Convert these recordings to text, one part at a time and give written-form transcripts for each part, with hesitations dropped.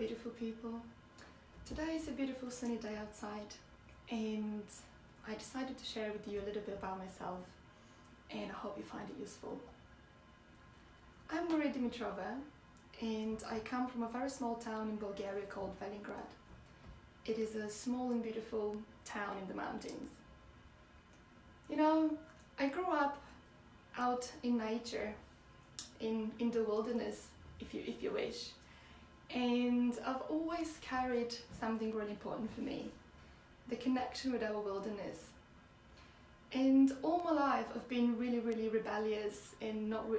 beautiful people. Today is a beautiful sunny day outside, and I decided to share with you a little bit about myself, and I hope you find it useful. I'm Maria Dimitrova, and I come from a very small town in Bulgaria called Velingrad. It is a small and beautiful town in the mountains. You know, I grew up out in nature, in the wilderness, if you wish. And I've always carried something really important for me, the connection with our wilderness. And all my life I've been really rebellious and not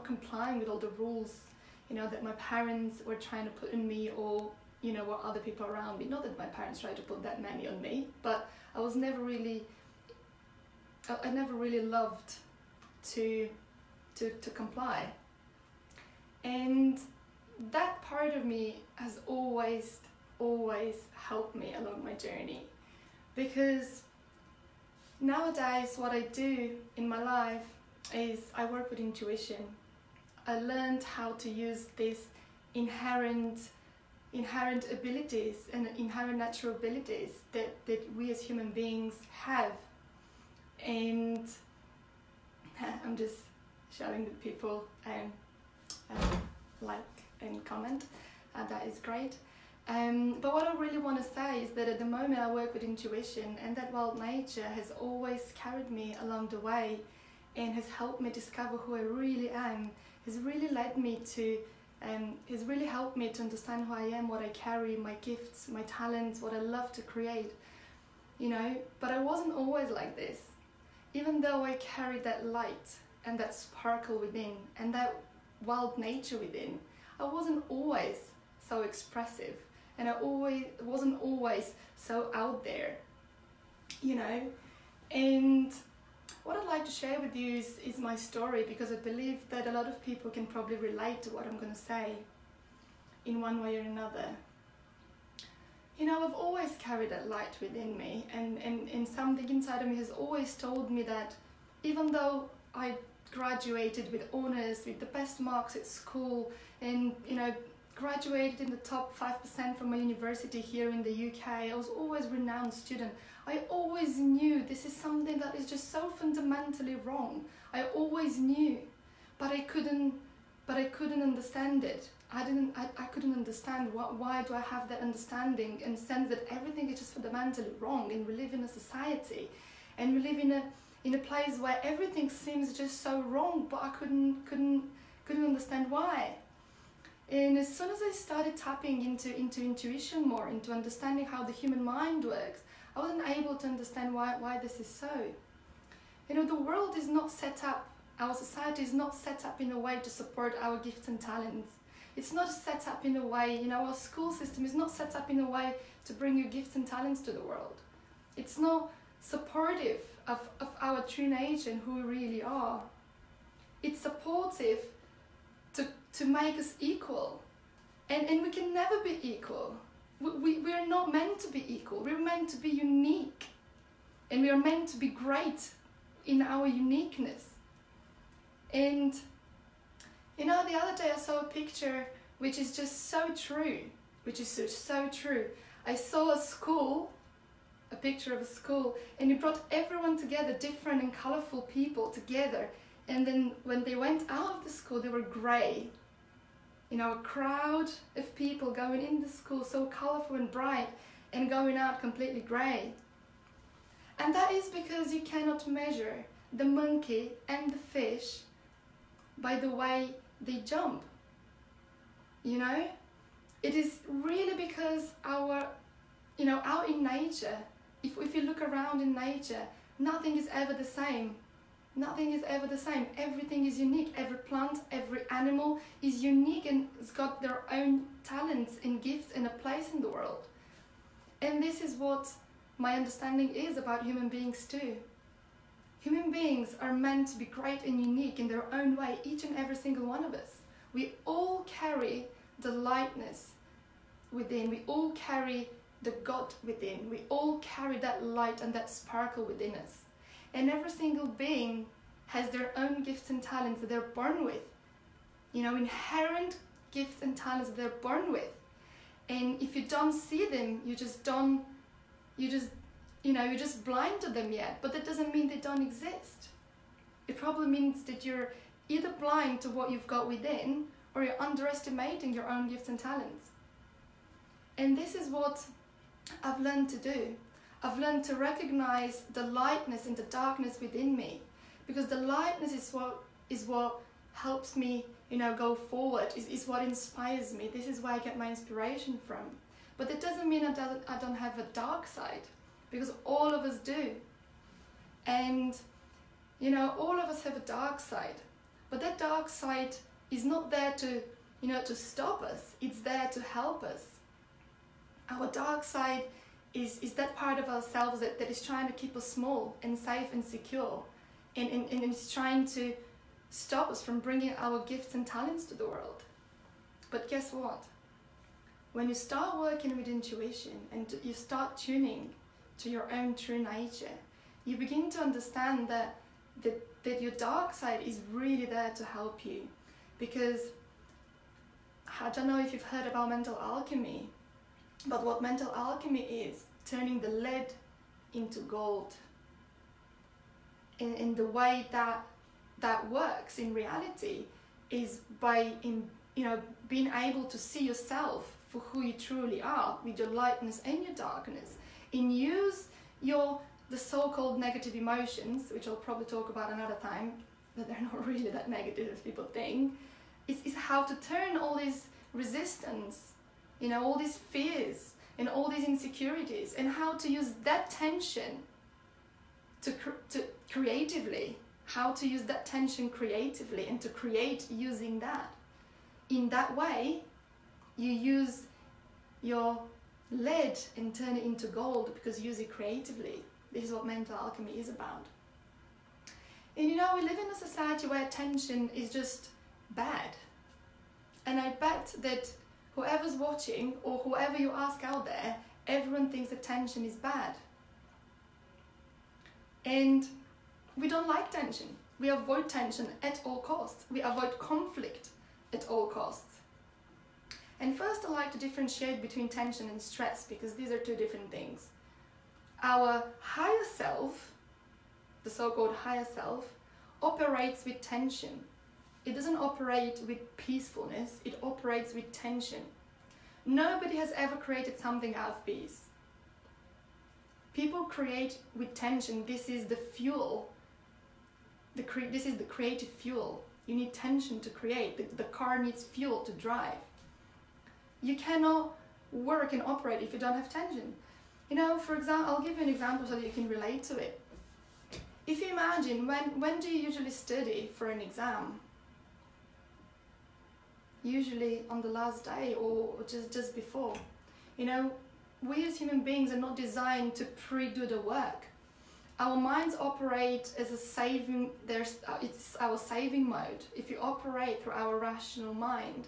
complying with all the rules, that my parents were trying to put on me, or or other people around me. Not that my parents tried to put that many on me, but I never really loved to comply. And that part of me has always helped me along my journey, because nowadays what I do in my life is I work with intuition. I learned how to use these inherent abilities and inherent natural abilities that we as human beings have. And I'm just showing the people like and comment, and that is great. But what I really want to say is that at the moment I work with intuition, and that wild nature has always carried me along the way and has helped me discover who I really am, has really led me to has really helped me to understand who I am, what I carry, my gifts, my talents, what I love to create, but I wasn't always like this. Even though I carried that light and that sparkle within and that wild nature within, I wasn't always so expressive, and I wasn't always so out there, and what I'd like to share with you is my story, because I believe that a lot of people can probably relate to what I'm going to say in one way or another. I've always carried that light within me, and something inside of me has always told me that even though I graduated with honours, with the best marks at school, and graduated in the top 5% from my university here in the UK, I was always a renowned student. I always knew this is something that is just so fundamentally wrong. I always knew, but I couldn't understand it. I couldn't understand why do I have that understanding and sense that everything is just fundamentally wrong, and we live in a society and we live in a place where everything seems just so wrong, but I couldn't understand why. And as soon as I started tapping into intuition more, into understanding how the human mind works, I wasn't able to understand why this is so. The world is not set up, our society is not set up in a way to support our gifts and talents. It's not set up in a way, our school system is not set up in a way to bring your gifts and talents to the world. It's not supportive of our true nature and who we really are. It's supportive to make us equal. And we can never be equal. We are not meant to be equal. We're meant to be unique. And we are meant to be great in our uniqueness. And the other day I saw a picture which is just so true, I saw a picture of a school, and it brought everyone together, different and colorful people together. And then when they went out of the school, they were grey. A crowd of people going in the school, so colorful and bright, and going out completely grey. And that is because you cannot measure the monkey and the fish by the way they jump. It is really because out in nature, if you look around in nature, nothing is ever the same. Nothing is ever the same. Everything is unique. Every plant, every animal is unique and has got their own talents and gifts and a place in the world. And this is what my understanding is about human beings too. Human beings are meant to be great and unique in their own way, each and every single one of us. We all carry the lightness within. We all carry the God within. We all carry that light and that sparkle within us. And every single being has their own gifts and talents that they're born with. Inherent gifts and talents that they're born with. And if you don't see them, you're just blind to them yet. But that doesn't mean they don't exist. It probably means that you're either blind to what you've got within, or you're underestimating your own gifts and talents. And this is what I've learned to do. I've learned to recognize the lightness and the darkness within me, because the lightness is what helps me, go forward, is what inspires me. This is where I get my inspiration from. But that doesn't mean I don't have a dark side, because all of us do. And, all of us have a dark side. But that dark side is not there to stop us. It's there to help us. Our dark side is that part of ourselves that is trying to keep us small and safe and secure. And it's trying to stop us from bringing our gifts and talents to the world. But guess what? When you start working with intuition and you start tuning to your own true nature, you begin to understand that your dark side is really there to help you. Because I don't know if you've heard about mental alchemy, but what mental alchemy is, turning the lead into gold. In the way that works in reality is by being able to see yourself for who you truly are, with your lightness and your darkness, and use the so-called negative emotions, which I'll probably talk about another time, that they're not really that negative as people think, is how to turn all this resistance, all these fears and all these insecurities, and how to use that tension to creatively, how to use that tension creatively and to create using that. In that way, you use your lead and turn it into gold because you use it creatively. This is what mental alchemy is about. And we live in a society where tension is just bad. And I bet that whoever's watching or whoever you ask out there, everyone thinks that tension is bad. And we don't like tension. We avoid tension at all costs. We avoid conflict at all costs. And first, I like to differentiate between tension and stress, because these are two different things. Our higher self, the so-called higher self, operates with tension. It doesn't operate with peacefulness, it operates with tension. Nobody has ever created something out of peace. People create with tension. This is the fuel. This is the creative fuel. You need tension to create. The car needs fuel to drive. You cannot work and operate if you don't have tension. For example, I'll give you an example so that you can relate to it. If you imagine, when do you usually study for an exam? Usually on the last day or just before. We as human beings are not designed to pre-do the work. Our minds operate as it's our saving mode. If you operate through our rational mind,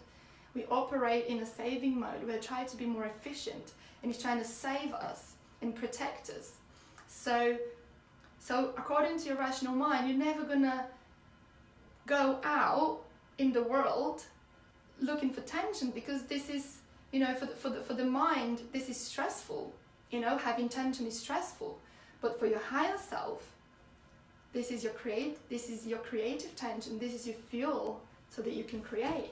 we operate in a saving mode. We're trying to be more efficient, and it's trying to save us and protect us. So according to your rational mind, you're never gonna go out in the world looking for tension, because this is, for the mind, this is stressful. Having tension is stressful. But for your higher self, this is your creative tension. This is your fuel so that you can create.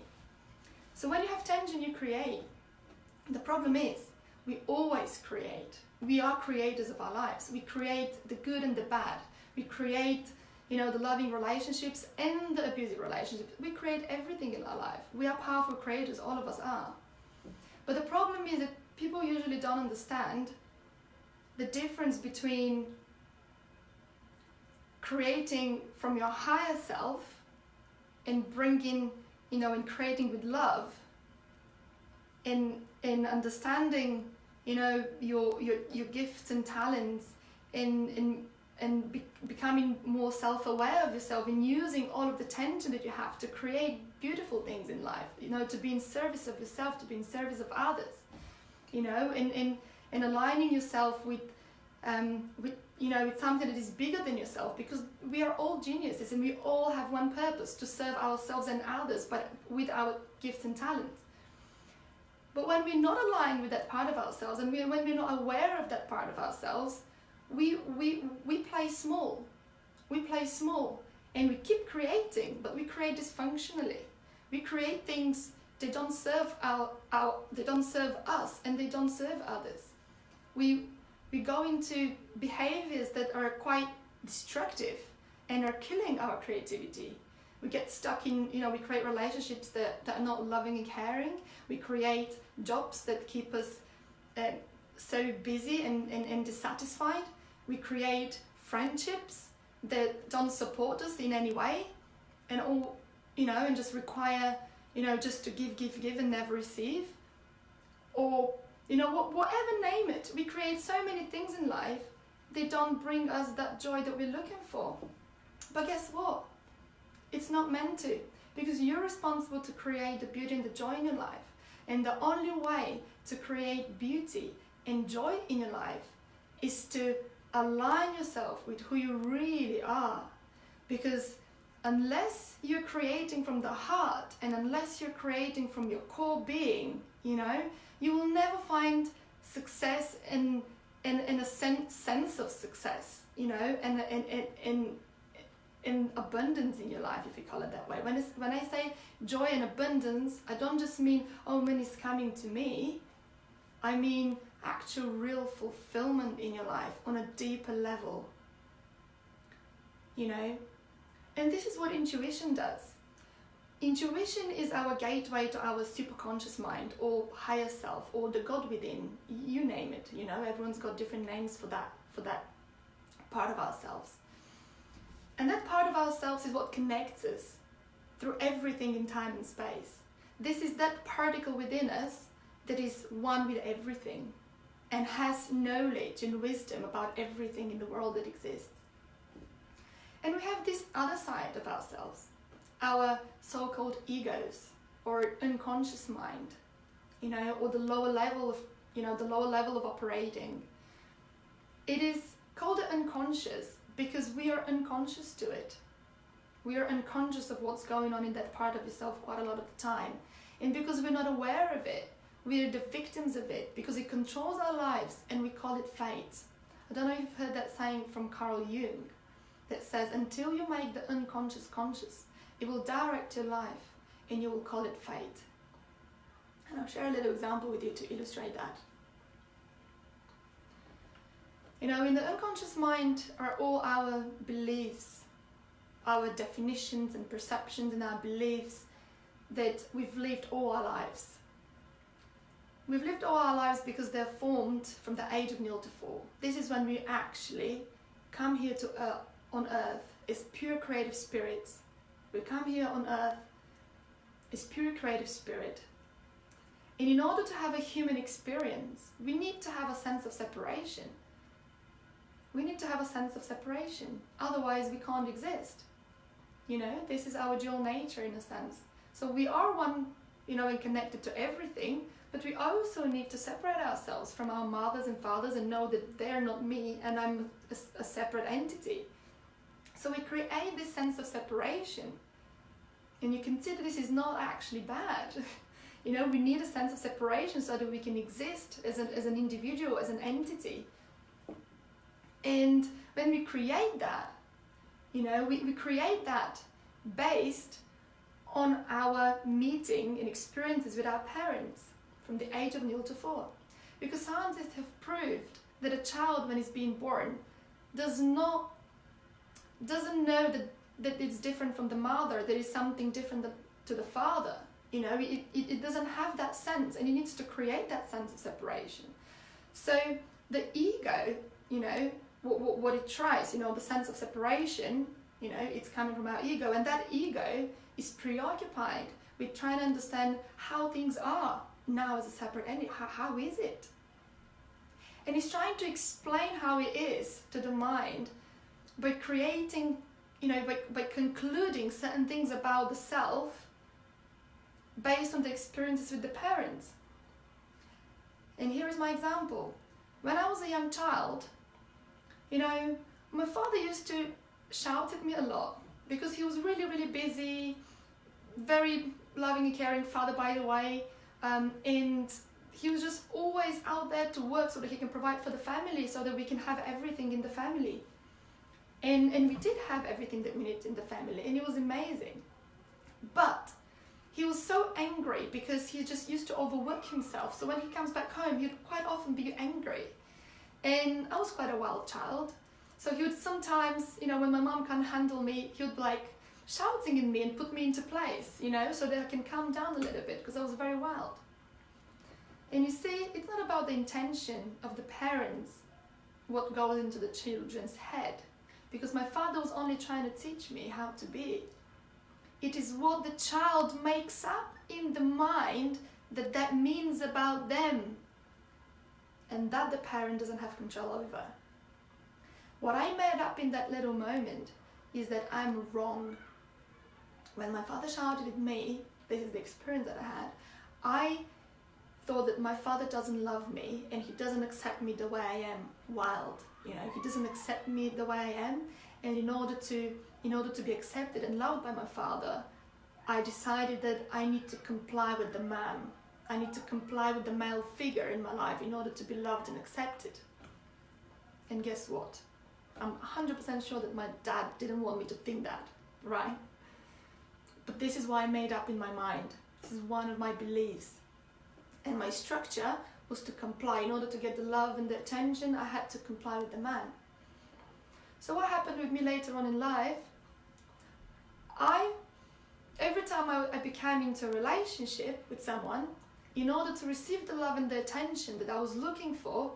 So when you have tension, you create. The problem is, we always create. We are creators of our lives. We create the good and the bad. We create, the loving relationships and the abusive relationships. We create everything in our life. We are powerful creators, all of us are. But the problem is that people usually don't understand the difference between creating from your higher self and bringing, and creating with love, and understanding, your gifts and talents, and becoming more self-aware of yourself, and using all of the tension that you have to create beautiful things in life, to be in service of yourself, to be in service of others, and aligning yourself with it's something that is bigger than yourself, because we are all geniuses and we all have one purpose: to serve ourselves and others, but with our gifts and talents. But when we're not aligned with that part of ourselves, and when we're not aware of that part of ourselves, we play small. We play small, and we keep creating, but we create dysfunctionally. We create things that don't serve they don't serve us, and they don't serve others. We go into behaviors that are quite destructive and are killing our creativity. We get stuck in, we create relationships that are not loving and caring. We create jobs that keep us so busy and dissatisfied. We create friendships that don't support us in any way, and all, and just require, just to give and never receive. Or, whatever, name it. We create so many things in life, they don't bring us that joy that we're looking for. But guess what? It's not meant to, because you're responsible to create the beauty and the joy in your life. And the only way to create beauty and joy in your life is to align yourself with who you really are. Because unless you're creating from the heart, and unless you're creating from your core being, you will never find success in a sense of success, and in abundance in your life, if you call it that way. When I say joy and abundance, I don't just mean, money's coming to me. I mean actual real fulfillment in your life on a deeper level. And this is what intuition does. Intuition is our gateway to our superconscious mind, or higher self, or the God within. You name it. Everyone's got different names for that part of ourselves. And that part of ourselves is what connects us through everything in time and space. This is that particle within us that is one with everything and has knowledge and wisdom about everything in the world that exists. And we have this other side of ourselves, our so-called egos, or unconscious mind, or the lower level of operating. It is called unconscious because we are unconscious to it. We are unconscious of what's going on in that part of yourself quite a lot of the time. And because we're not aware of it, we are the victims of it, because it controls our lives, and we call it fate. I don't know if you've heard that saying from Carl Jung that says, until you make the unconscious conscious, it will direct your life, and you will call it fate. And I'll share a little example with you to illustrate that. In the unconscious mind are all our beliefs, our definitions and perceptions and our beliefs that we've lived all our lives. We've lived all our lives because they're formed from the age of 0 to 4. This is when we actually come here on earth as pure creative spirits. We come here on earth as pure creative spirit. And in order to have a human experience, we need to have a sense of separation. We need to have a sense of separation. Otherwise, we can't exist. This is our dual nature in a sense. So we are one, and connected to everything, but we also need to separate ourselves from our mothers and fathers and know that they're not me and I'm a separate entity. So we create this sense of separation. And you consider this is not actually bad. We need a sense of separation so that we can exist as an individual, as an entity. And when we create that, we create that based on our meeting and experiences with our parents from the age of 0 to 4. Because scientists have proved that a child, when it's being born, doesn't know that it's different from the mother, there is something different to the father. It doesn't have that sense, and it needs to create that sense of separation. So the ego, what it tries, the sense of separation, it's coming from our ego, and that ego is preoccupied with trying to understand how things are now as a separate entity. How is it? And it's trying to explain how it is to the mind by creating, by concluding certain things about the self based on the experiences with the parents. And here is my example. When I was a young child, You know, my father used to shout at me a lot because he was really, really busy, very loving and caring father, by the way, and he was just always out there to work so that he can provide for the family, so that we can have everything in the family. And we did have everything that we needed in the family, and it was amazing. But he was so angry because he just used to overwork himself. So when he comes back home, he'd quite often be angry. And I was quite a wild child. So he would sometimes, you know, when my mom can't handle me, he would be like shouting at me and put me into place, you know, so that I can calm down a little bit, because I was very wild. And you see, it's not about the intention of the parents, what goes into the children's head, because my father was only trying to teach me how to be. It is what the child makes up in the mind that means about them, and that the parent doesn't have control over. What I made up in that little moment is that I'm wrong. When my father shouted at me, this is the experience that I had, I thought that my father doesn't love me and he doesn't accept me the way I am, wild. You know, he doesn't accept me the way I am, and in order to be accepted and loved by my father, I decided that I need to comply with the man. I need to comply with the male figure in my life in order to be loved and accepted. And guess what? I'm 100% sure that my dad didn't want me to think that, right? But this is what I made up in my mind. This is one of my beliefs. And my structure was to comply. In order to get the love and the attention, I had to comply with the man. So what happened with me later on in life, every time I became into a relationship with someone, in order to receive the love and the attention that I was looking for,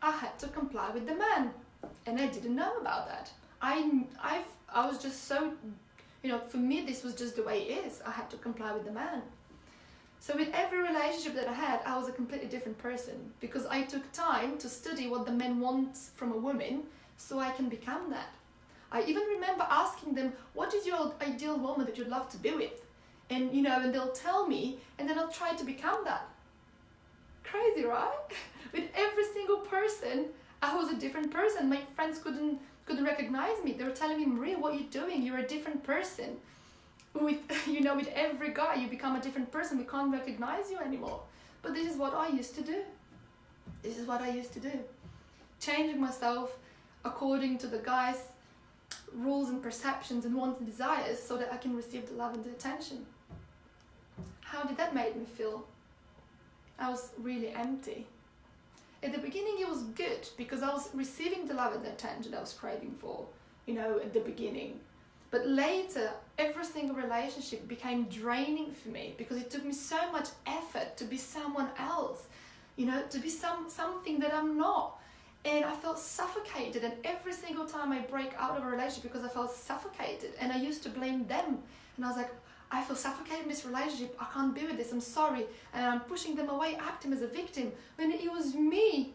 I had to comply with the man. And I didn't know about that. I was just so, you know, for me this was just the way it is. I had to comply with the man. So with every relationship that I had, I was a completely different person, because I took time to study what the men want from a woman so I can become that. I even remember asking them, what is your ideal woman that you'd love to be with? And, you know, and they'll tell me, and then I'll try to become that. Crazy, right? With every single person, I was a different person. My friends couldn't recognize me. They were telling me, Maria, what are you doing? You're a different person. With every guy, you become a different person. We can't recognize you anymore. But this is what I used to do. This is what I used to do. Changing myself according to the guy's rules and perceptions and wants and desires so that I can receive the love and the attention. How did that make me feel? I was really empty. At the beginning it was good because I was receiving the love and the attention I was craving for, you know, at the beginning. But later, every single relationship became draining for me because it took me so much effort to be someone else, you know, to be something that I'm not. And I felt suffocated, and every single time I break out of a relationship because I felt suffocated, and I used to blame them. And I was like, I feel suffocated in this relationship, I can't be with this, I'm sorry. And I'm pushing them away, acting as a victim, when it was me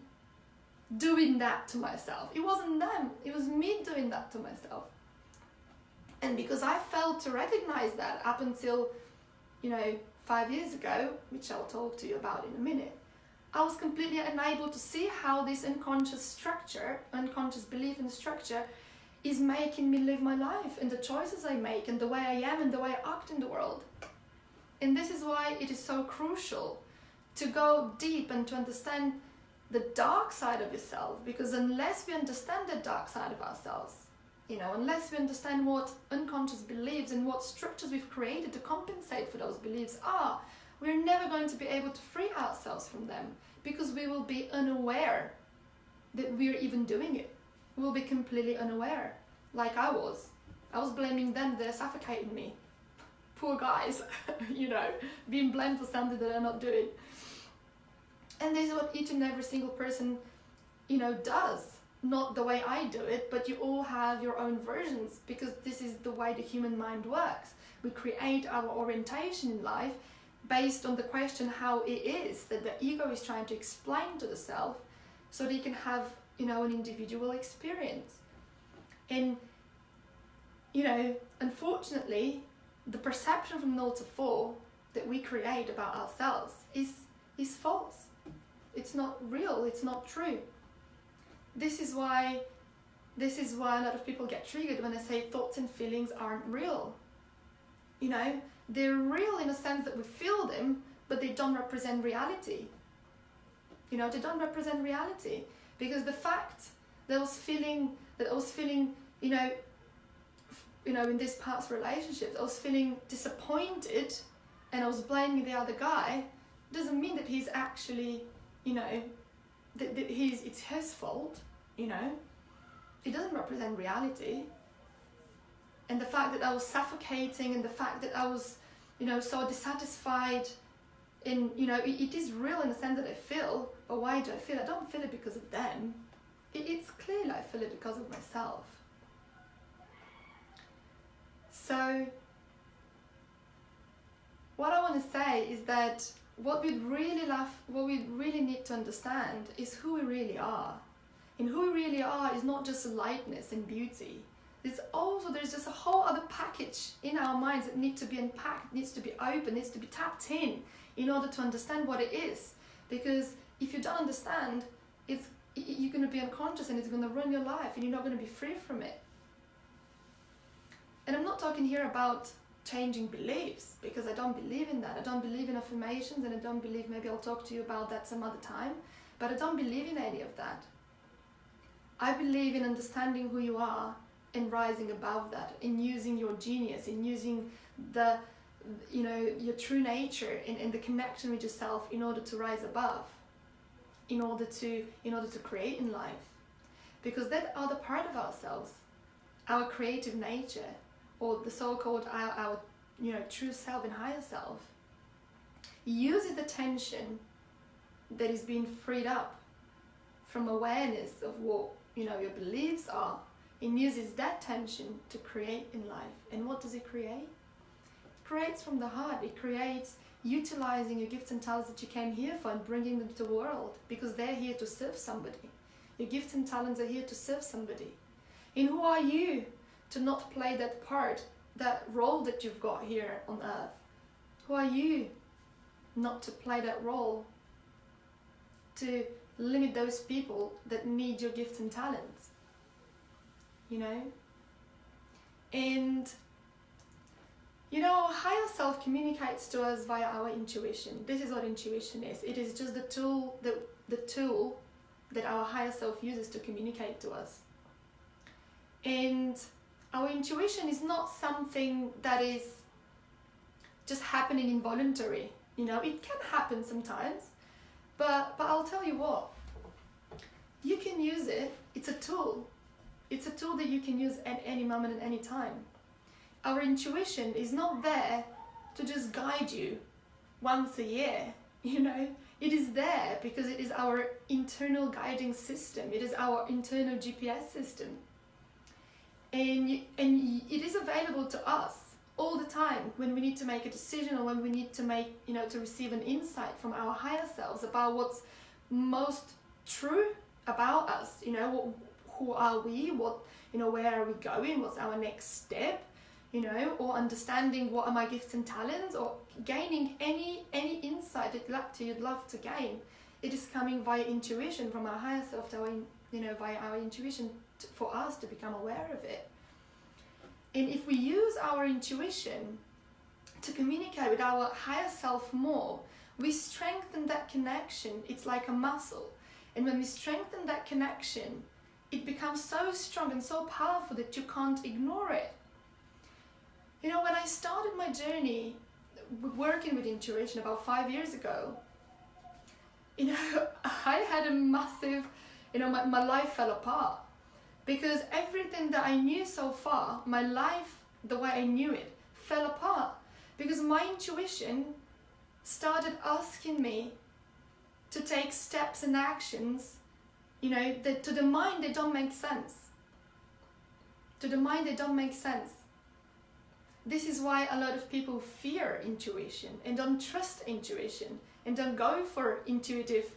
doing that to myself. It wasn't them, it was me doing that to myself. And because I failed to recognize that up until, 5 years ago, which I'll talk to you about in a minute, I was completely unable to see how this unconscious belief and structure is making me live my life, and the choices I make, and the way I am, and the way I act in the world. And this is why it is so crucial to go deep and to understand the dark side of yourself, because unless we understand the dark side of ourselves, unless we understand what unconscious beliefs and what structures we've created to compensate for those beliefs are, we're never going to be able to free ourselves from them, because we will be unaware that we're even doing it. We'll be completely unaware, like I was. I was blaming them, they're suffocating me. Poor guys, being blamed for something that they're not doing. And this is what each and every single person, does. Not the way I do it, but you all have your own versions, because this is the way the human mind works. We create our orientation in life based on the question how it is that the ego is trying to explain to the self so that you can have, an individual experience. And, unfortunately, the perception from 0 to 4 that we create about ourselves is false. It's not real, it's not true. This is why This is why a lot of people get triggered when they say thoughts and feelings aren't real. You know, they're real in a sense that we feel them, but they don't represent reality. You know, they don't represent reality, because the fact that I was feeling, you know, in this past relationship, I was feeling disappointed, and I was blaming the other guy, doesn't mean that he's actually, you know, that it's his fault. You know, it doesn't represent reality. And the fact that I was suffocating, and the fact that I was, you know, so dissatisfied, in, you know, it is real in the sense that I feel. But why do I feel it? I don't feel it because of them. It's clear I feel it because of myself. So what I want to say is that what we really need to understand is who we really are. And who we really are is not just lightness and beauty. There's just a whole other package in our minds that needs to be unpacked, needs to be open, needs to be tapped in order to understand what it is. Because if you don't understand, you're going to be unconscious, and it's going to ruin your life, and you're not going to be free from it. And I'm not talking here about changing beliefs, because I don't believe in that. I don't believe in affirmations, and I don't believe, maybe I'll talk to you about that some other time, but I don't believe in any of that. I believe in understanding who you are and rising above that, in using your genius, in using your true nature, in the connection with yourself, in order to rise above, in order to create in life. Because that other part of ourselves, our creative nature, or the so-called our true self and higher self, uses the tension that is being freed up from awareness of what your beliefs are, and uses that tension to create in life. And what does it create? It creates from the heart. It creates utilizing your gifts and talents that you came here for, and bringing them to the world, because they're here to serve somebody. Your gifts and talents are here to serve somebody. And who are you to not play that part, that role that you've got here on earth? Who are you not to play that role, to limit those people that need your gifts and talents? You know? And our higher self communicates to us via our intuition. This is what intuition is. It is just the tool that our higher self uses to communicate to us. And our intuition is not something that is just happening involuntary. It can happen sometimes, but I'll tell you what, you can use it. It's a tool. It's a tool that you can use at any moment, at any time. Our intuition is not there to just guide you once a year. It is there because it is our internal guiding system. It is our internal GPS system. And it is available to us all the time when we need to make a decision, or when we need to make, to receive an insight from our higher selves about what's most true about us. Who are we? What, where are we going? What's our next step? Or understanding what are my gifts and talents, or gaining any insight that you'd love to gain. It is coming via intuition from our higher self to our, via our intuition for us to become aware of it. And if we use our intuition to communicate with our higher self more, we strengthen that connection. It's like a muscle. And when we strengthen that connection, it becomes so strong and so powerful that you can't ignore it. When I started my journey working with intuition about 5 years ago, I had a massive, my life fell apart. Because everything that I knew so far, my life, the way I knew it, fell apart. Because my intuition started asking me to take steps and actions, that to the mind they don't make sense. To the mind they don't make sense. This is why a lot of people fear intuition and don't trust intuition and don't go for intuitive,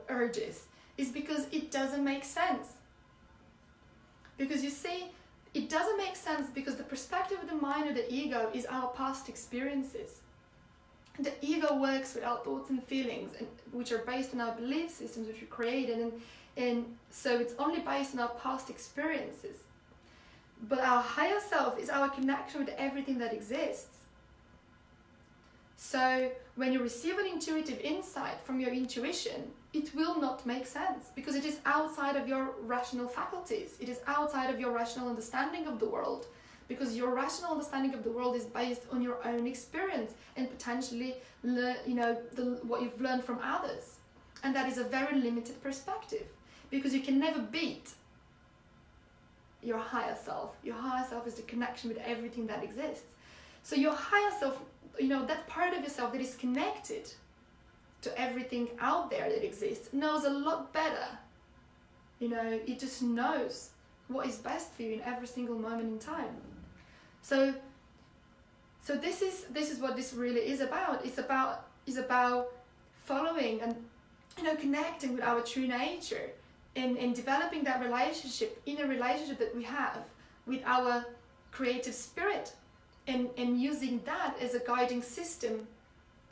urges. It's because it doesn't make sense. Because you see, it doesn't make sense because the perspective of the mind or the ego is our past experiences. The ego works with our thoughts and feelings, which are based on our belief systems which we created, and so it's only based on our past experiences. But our higher self is our connection with everything that exists. So when you receive an intuitive insight from your intuition, it will not make sense because it is outside of your rational faculties. It is outside of your rational understanding of the world, because your rational understanding of the world is based on your own experience and potentially what you've learned from others. And that is a very limited perspective, because you can never beat your higher self. Your higher self is the connection with everything that exists. So your higher self, that part of yourself that is connected to everything out there that exists, knows a lot better. It just knows what is best for you in every single moment in time. So this is what this really is about. It's about following and connecting with our true nature, and developing that relationship, inner relationship that we have with our creative spirit, and using that as a guiding system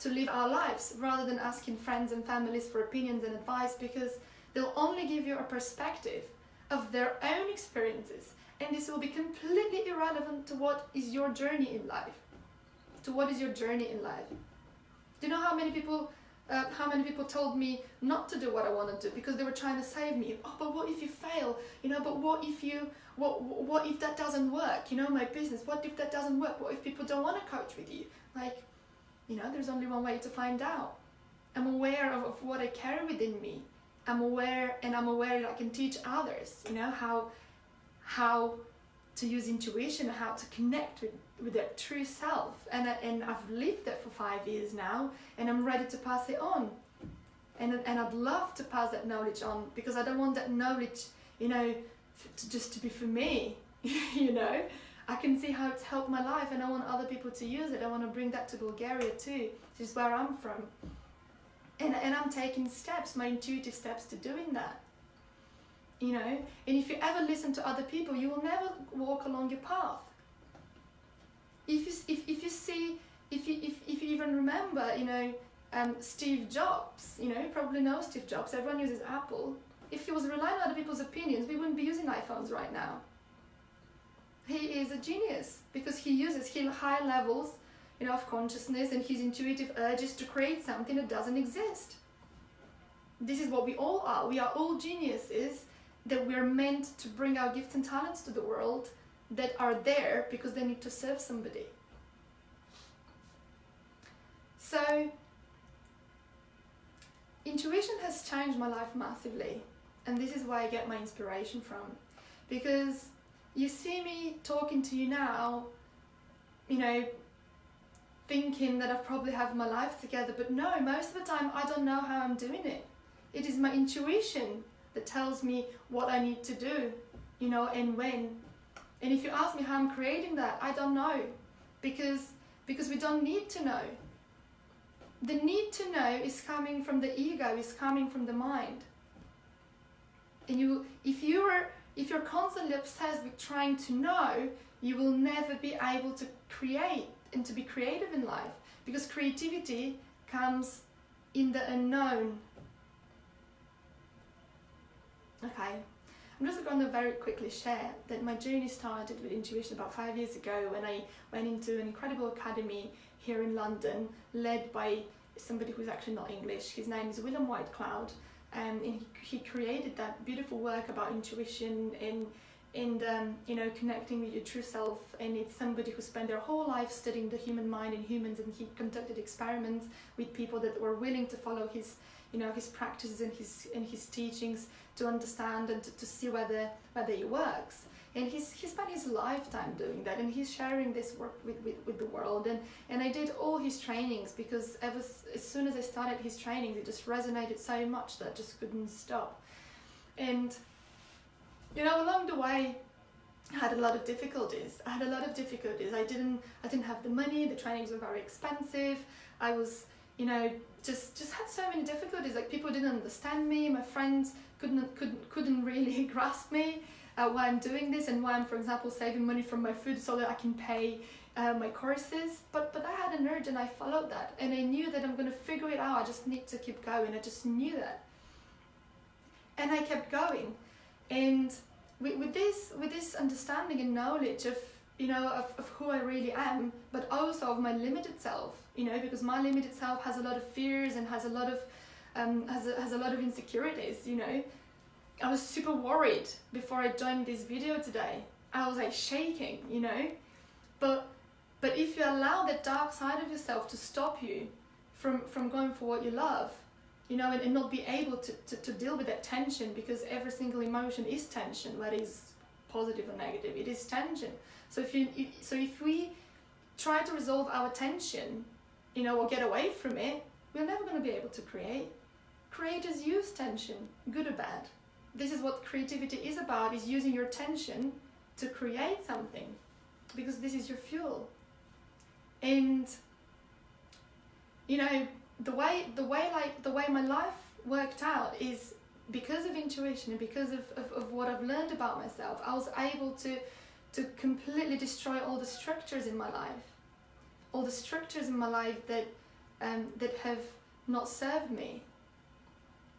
to live our lives, rather than asking friends and families for opinions and advice, because they'll only give you a perspective of their own experiences, and this will be completely irrelevant to what is your journey in life. Do you know how many people told me not to do what I want to do because they were trying to save me? Oh, but what if you fail? But what if that doesn't work? My business, what if that doesn't work? What if people don't want to coach with you? There's only one way to find out. I'm aware of what I carry within me. I'm aware that I can teach others, how to use intuition, how to connect with their true self. And I've lived that for 5 years now, and I'm ready to pass it on. And I'd love to pass that knowledge on, because I don't want that knowledge, just to be for me, I can see how it's helped my life, and I want other people to use it. I want to bring that to Bulgaria too, which is where I'm from. And I'm taking steps, my intuitive steps to doing that. And if you ever listen to other people, you will never walk along your path. If you even remember, Steve Jobs, you probably know Steve Jobs, everyone uses Apple. If he was relying on other people's opinions, we wouldn't be using iPhones right now. He is a genius, because he uses high levels, of consciousness and his intuitive urges to create something that doesn't exist. This is what we all are. We are all geniuses, that we're meant to bring our gifts and talents to the world, that are there because they need to serve somebody. So intuition has changed my life massively, and this is where I get my inspiration from, because you see me talking to you now, thinking that I probably have my life together, but no, most of the time I don't know how I'm doing it. It is my intuition that tells me what I need to do, and when. And if you ask me how I'm creating that, I don't know, because we don't need to know. The need to know is coming from the ego, is coming from the mind. And if you're constantly obsessed with trying to know, you will never be able to create and to be creative in life, because creativity comes in the unknown. Okay, I'm just going to very quickly share that my journey started with intuition about 5 years ago, when I went into an incredible academy here in London, led by somebody who's actually not English. His name is William Whitecloud, and he created that beautiful work about intuition and connecting with your true self. And it's somebody who spent their whole life studying the human mind and humans, and he conducted experiments with people that were willing to follow his practices and his teachings, to understand and to see whether it works. And he spent his lifetime doing that, and he's sharing this work with the world. And I did all his trainings, because as soon as I started his trainings, it just resonated so much that I just couldn't stop. And along the way, I had a lot of difficulties. I didn't have the money. The trainings were very expensive. I was, just had so many difficulties. Like, people didn't understand me. My friends couldn't really grasp me, why I'm doing this, and why I'm, for example, saving money from my food so that I can pay, my courses, but I had an urge and I followed that, and I knew that I'm going to figure it out. I just need to keep going. I just knew that, and I kept going. And with this understanding and knowledge of, you know, of who I really am, but also of my limited self, you know, because my limited self has a lot of fears and has a lot of has a lot of insecurities, you know. I was super worried before I joined this video today. I was like shaking, you know. But if you allow that dark side of yourself to stop you from going for what you love, you know, and not be able to deal with that tension, because every single emotion is tension, whether it's positive or negative, it is tension. So if we try to resolve our tension, you know, or get away from it, we're never going to be able to create. Creators use tension, good or bad. This is what creativity is about, is using your tension to create something, because this is your fuel. And, you know, the way my life worked out is because of intuition and because of what I've learned about myself. I was able to completely destroy all the structures in my life, that have not served me.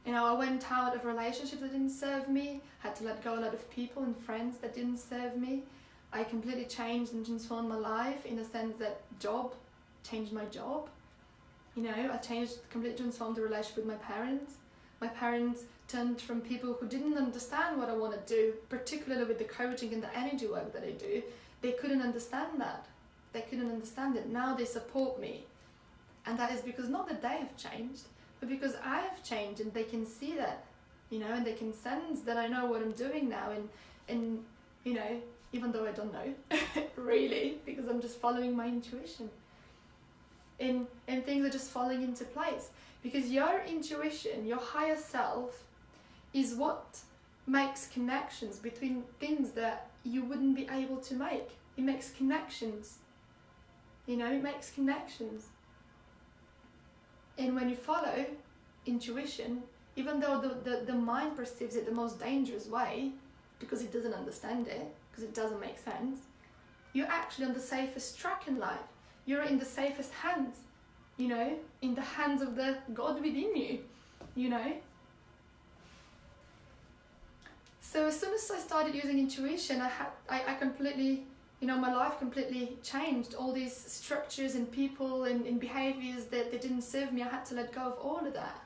You know, I went out of relationships that didn't serve me, had to let go a lot of people and friends that didn't serve me. I completely changed and transformed my life in the sense that job changed my job. You know, I completely transformed the relationship with my parents. My parents turned from people who didn't understand what I want to do, particularly with the coaching and the energy work that I do. They couldn't understand that. They couldn't understand it. Now they support me. And that is because not that they have changed, but because I have changed, and they can see that, you know, and they can sense that I know what I'm doing now, and you know, even though I don't know, really, because I'm just following my intuition. And things are just falling into place. Because your intuition, your higher self, is what makes connections between things that you wouldn't be able to make. It makes connections. You know, it makes connections. And when you follow intuition, even though the mind perceives it the most dangerous way, because it doesn't understand it, because it doesn't make sense, you're actually on the safest track in life. You're in the safest hands, you know, in the hands of the God within you, you know. So as soon as I started using intuition, I completely, you know, my life completely changed. All these structures and people and behaviors that didn't serve me, I had to let go of all of that.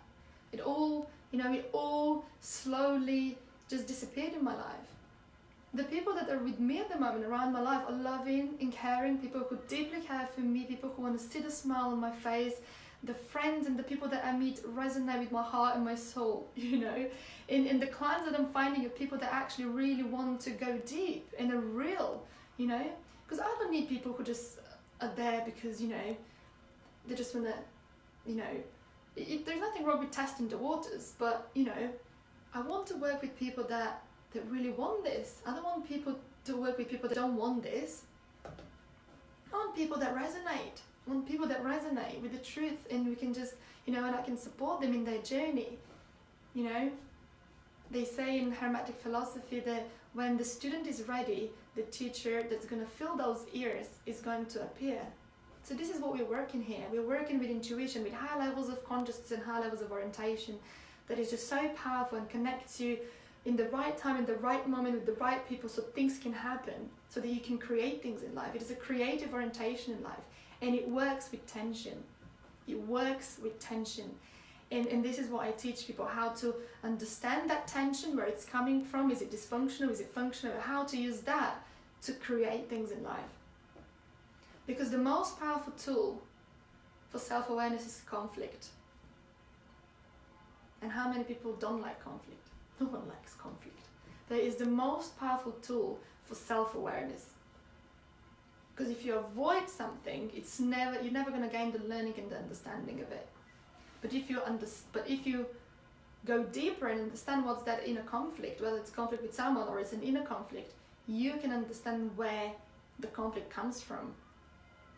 It all, you know, it all slowly just disappeared in my life. The people that are with me at the moment around my life are loving and caring, people who deeply care for me, people who want to see the smile on my face. The friends and the people that I meet resonate with my heart and my soul, you know. And the clients that I'm finding are people that actually really want to go deep and are real, you know. Because I don't need people who just are there because, you know, they just want to, you know, there's nothing wrong with testing the waters, but, you know, I want to work with people that really want this. I don't want people to work with people that don't want this. I want people that resonate. I want people that resonate with the truth, and we can just, you know, and I can support them in their journey. You know, they say in Hermetic philosophy that when the student is ready, the teacher that's going to fill those ears is going to appear. So this is what we're working here. We're working with intuition, with high levels of consciousness and high levels of orientation that is just so powerful and connects you in the right time, in the right moment, with the right people, so things can happen, so that you can create things in life. It is a creative orientation in life, and it works with tension. It works with tension. And this is what I teach people, how to understand that tension, where it's coming from. Is it dysfunctional? Is it functional? How to use that to create things in life. Because the most powerful tool for self-awareness is conflict. And how many people don't like conflict? No one likes conflict. That is the most powerful tool for self-awareness. Because if you avoid something, you're never going to gain the learning and the understanding of it. But if you go deeper and understand what's that inner conflict, whether it's conflict with someone or it's an inner conflict, you can understand where the conflict comes from,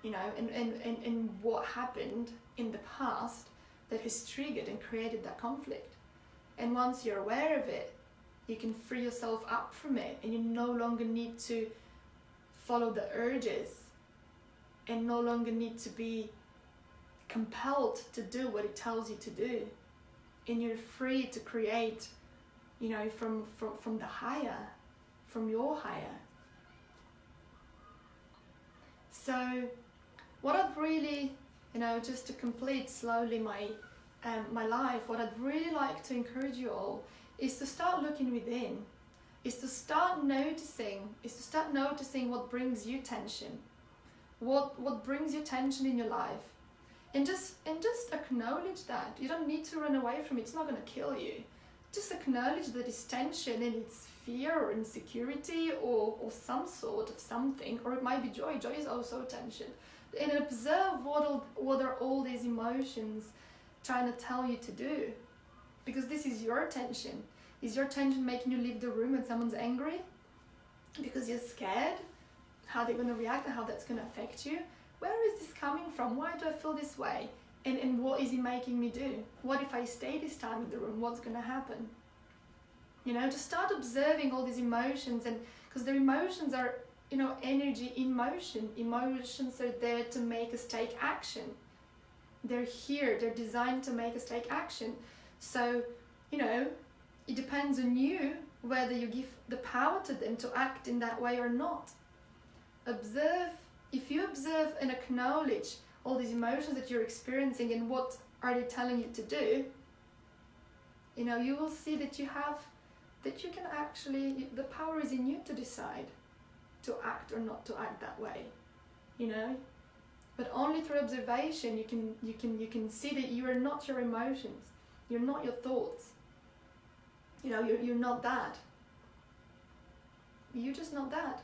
you know, and what happened in the past that has triggered and created that conflict. And once you're aware of it, you can free yourself up from it, and you no longer need to follow the urges and no longer need to be compelled to do what it tells you to do. And you're free to create, you know, from the higher, from your higher. So what I'd really, you know, just to complete slowly my life, what I'd really like to encourage you all is to start looking within, is to start noticing what brings you tension, what brings you tension in your life, and just acknowledge that. You don't need to run away from it. It's not going to kill you. Just acknowledge that it's tension, and it's fear or insecurity or some sort of something, or it might be joy. Joy is also tension. And observe what are all these emotions trying to tell you to do, because this is your tension. Is your tension making you leave the room when someone's angry because you're scared how they're going to react and how that's going to affect you? Where is this coming from? Why do I feel this way? And what is it making me do? What if I stay this time in the room? What's going to happen? You know, just start observing all these emotions, and because the emotions are, you know, energy in motion. Emotions are there to make us take action. They're here, they're designed to make us take action. So, you know, it depends on you whether you give the power to them to act in that way or not. Observe. If you observe and acknowledge all these emotions that you're experiencing and what are they telling you to do, you know, you will see that you can actually, the power is in you to decide to act or not to act that way, you know. But only through observation you can see that you are not your emotions, you're not your thoughts, you know, you're not that. You're just not that.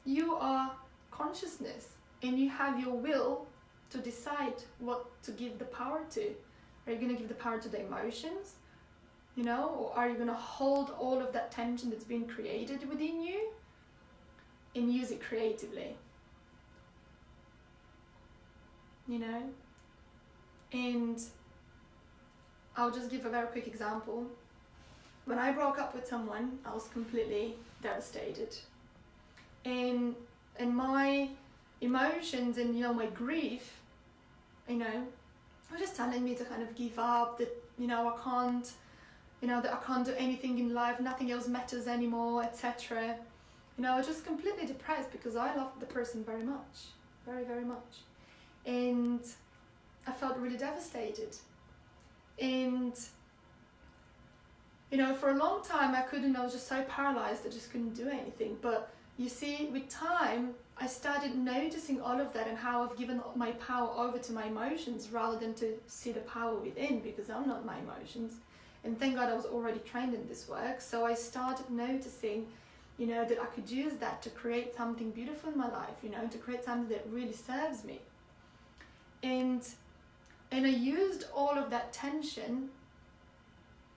You are consciousness, and you have your will to decide what to give the power to. Are you going to give the power to the emotions, you know, or are you going to hold all of that tension that's been created within you and use it creatively, you know? And I'll just give a very quick example. When I broke up with someone, I was completely devastated, and my emotions and, you know, my grief, you know, were just telling me to kind of give up, that, you know, I can't do anything in life, nothing else matters anymore, etc. You know, I was just completely depressed because I loved the person very much, very, very much. And I felt really devastated. And, you know, for a long time I was just so paralyzed, I just couldn't do anything. But you see, with time, I started noticing all of that and how I've given my power over to my emotions rather than to see the power within, because I'm not my emotions. And thank God I was already trained in this work. So I started noticing, you know, that I could use that to create something beautiful in my life, you know, to create something that really serves me. And I used all of that tension,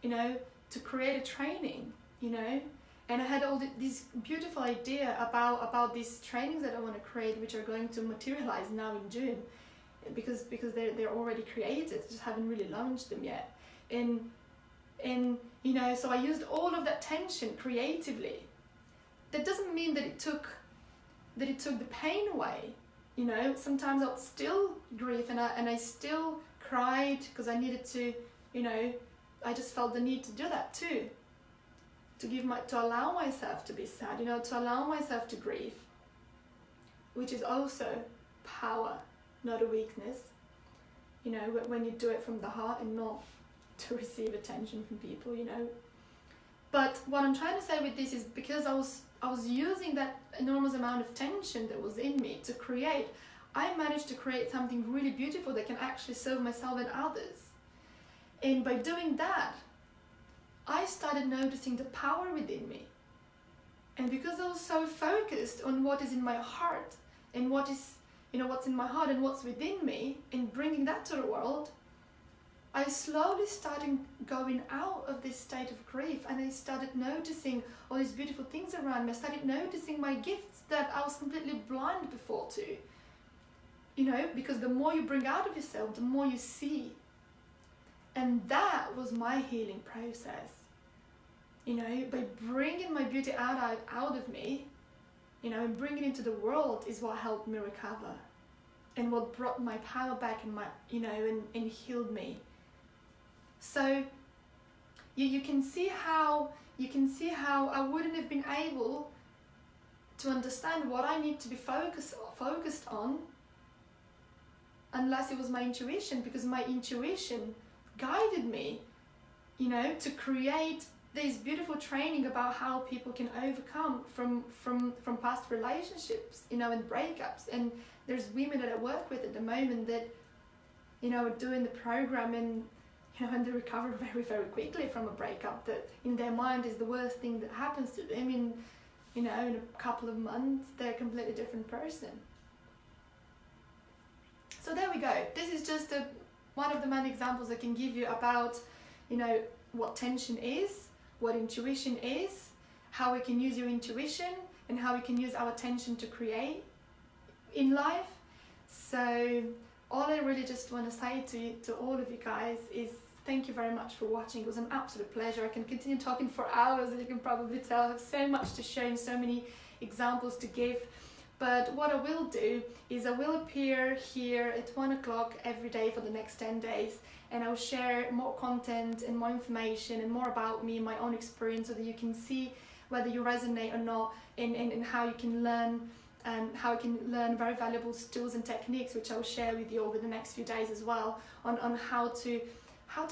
you know, to create a training, you know. And I had all this beautiful idea about these trainings that I want to create, which are going to materialize now in June, because they're already created, just haven't really launched them yet. And you know, so I used all of that tension creatively. That doesn't mean that it took the pain away. You know, sometimes I'll still grieve and I still cried because I needed to, you know, I just felt the need to do that too. To allow myself to be sad, you know, to allow myself to grieve, which is also power, not a weakness, you know, when you do it from the heart and not to receive attention from people, you know. But what I'm trying to say with this is, because I was using that enormous amount of tension that was in me to create, I managed to create something really beautiful that can actually serve myself and others. And by doing that, I started noticing the power within me. And because I was so focused on what is in my heart and what is, you know, what's in my heart and what's within me, and bringing that to the world, I slowly started going out of this state of grief, and I started noticing all these beautiful things around me. I started noticing my gifts that I was completely blind before to. You know, because the more you bring out of yourself, the more you see. And that was my healing process. You know, by bringing my beauty out of me, and bring it into the world is what helped me recover, and what brought my power back, and my, and healed me. So you can see how I wouldn't have been able to understand what I need to be focused on unless it was my intuition, because my intuition guided me, to create this beautiful training about how people can overcome from past relationships, and breakups. And there's women that I work with at the moment that, are doing the program, and and they recover very, very quickly from a breakup that in their mind is the worst thing that happens to them. In a couple of months, they're a completely different person. So there we go. This is just one of the many examples I can give you about, what tension is, what intuition is, how we can use your intuition, and how we can use our tension to create in life. So all I really just want to say to all of you guys is thank you very much for watching. It was an absolute pleasure. I can continue talking for hours, and you can probably tell I have so much to share and so many examples to give. But what I will do is I will appear here at 1 o'clock every day for the next 10 days, and I'll share more content and more information and more about me and my own experience, so that you can see whether you resonate or not, and how you can learn, very valuable tools and techniques, which I'll share with you over the next few days as well, on how to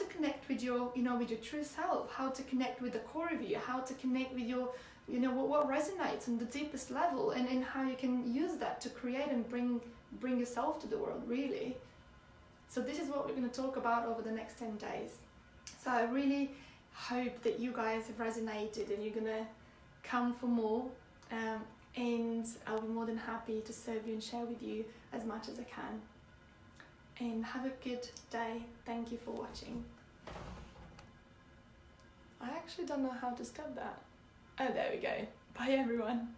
connect with your, with your true self, how to connect with the core of you, how to connect with your, what resonates on the deepest level, and how you can use that to create and bring yourself to the world, really. So this is what we're going to talk about over the next 10 days. So I really hope that you guys have resonated, and you're going to come for more, and I'll be more than happy to serve you and share with you as much as I can. And have a good day. Thank you for watching. I actually don't know how to stop that. Oh, there we go. Bye everyone.